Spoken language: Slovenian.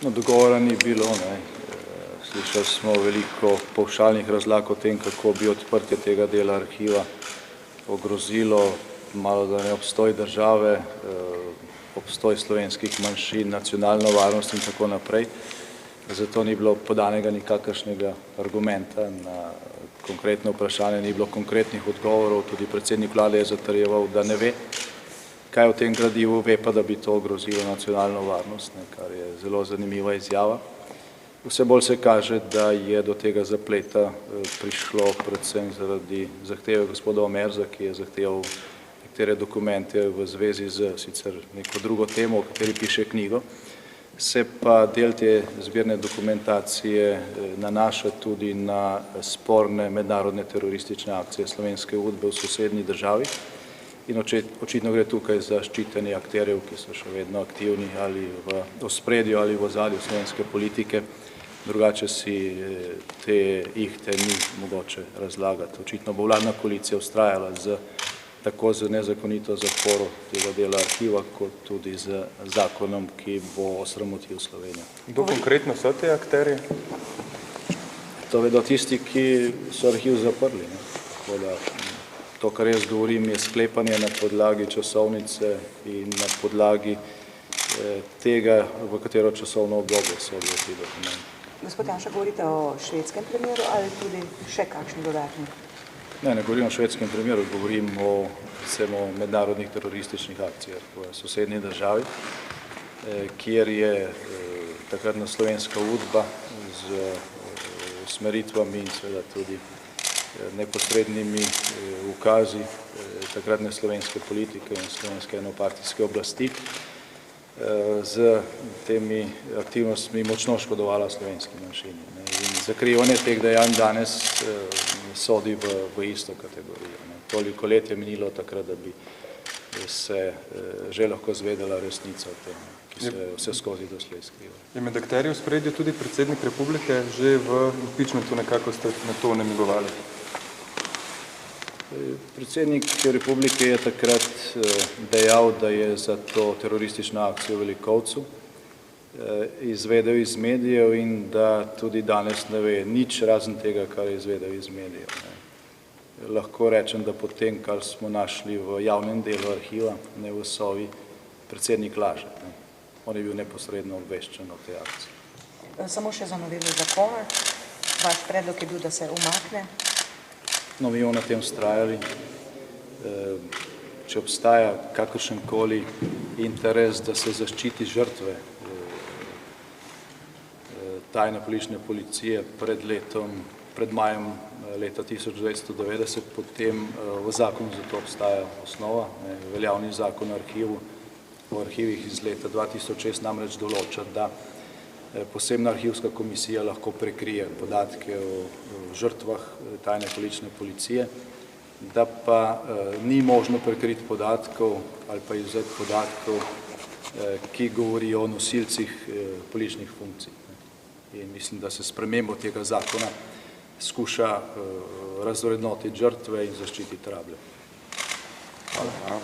No, dogovora ni bilo. Slišali smo veliko pavšalnih razlag o tem, kako bi odprtje tega dela arhiva ogrozilo malo da ne obstoj države, obstoj slovenskih manjšin, nacionalno varnost in tako naprej. Zato ni bilo podanega nikakršnega argumenta na konkretno vprašanje, ni bilo konkretnih odgovorov, tudi predsednik vlade je zatrjeval, da ne ve, kaj v tem gradivu, ve pa, da bi to ogrozilo nacionalno varnost, kar je zelo zanimiva izjava. Vse bolj se kaže, da je do tega zapleta prišlo predvsem zaradi zahteve gospoda Omerza, ki je zahteval nekatere dokumente v zvezi z sicer neko drugo temo, o kateri piše knjigo. Se pa del te zbirne dokumentacije nanaša tudi na sporne mednarodne teroristične akcije slovenske UDBE v sosednji državi in očitno gre tukaj za ščitenje akterjev, ki so še vedno aktivni ali v ospredju ali v ozadju slovenske politike, drugače si te ihte ni mogoče razlagati. Očitno bo vladna koalicija vztrajala tako z nezakonito zaporo tega dela arhiva, kot tudi z zakonom, ki bo osramotil Slovenijo. Kdo konkretno so te akterji? To vedo tisti, ki so arhiv zaprli. To, kar jaz govorim, je sklepanje na podlagi časovnice in na podlagi tega, v katero časovno obdobje sodijo ti dokumenti. Gospod Janša, govorite o švedskem primeru ali tudi še kakšni dodatni? Ne govorim o švedskem primeru, govorim o mednarodnih terorističnih akcijah v sosednji državi, kjer je takratna slovenska UDBA z usmeritvami in seveda tudi neposrednimi ukazi takratne slovenske politike in slovenske enopartijske oblasti z temi aktivnostmi močno škodovala slovenski manjšini. In zakrivanje teh dejanj danes sodi v isto kategorijo. Toliko let je minilo takrat, da bi se že lahko zvedela resnica o tem, ki se vse skozi doslej skriva. Je med akterji v ospredju tudi predsednik republike, že v impičmentu nekako ste na to namigovali? Predsednik republike je takrat dejal, da je za to teroristično akcijo v Velikovcu izvedel iz medijev in da tudi danes ne ve nič razen tega, kar je izvedel iz medijev. Lahko rečem, da potem, kar smo našli v javnem delu arhiva, ne v Sovi, predsednik laže. On je bil neposredno obveščen o tej akciji. Samo še za novelo zakona. Vaš predlog je bil, da se umakne. No, mi bomo na tem vztrajali. Če obstaja kakršenkoli interes, da se zaščiti žrtve tajne politične policije pred majem leta 1990, potem v zakonu za to obstaja osnova. Veljavni zakon o arhivih iz leta 2006 namreč določa, da posebna arhivska komisija lahko prekrije podatke o žrtvah tajne politične policije, da pa ni možno prekriti podatkov ali pa izvzeti podatkov, ki govorijo o nosilcih političnih funkcij. In mislim, da se spremembo tega zakona skuša razvrednotiti žrtve in zaščititi rablje. Hvala.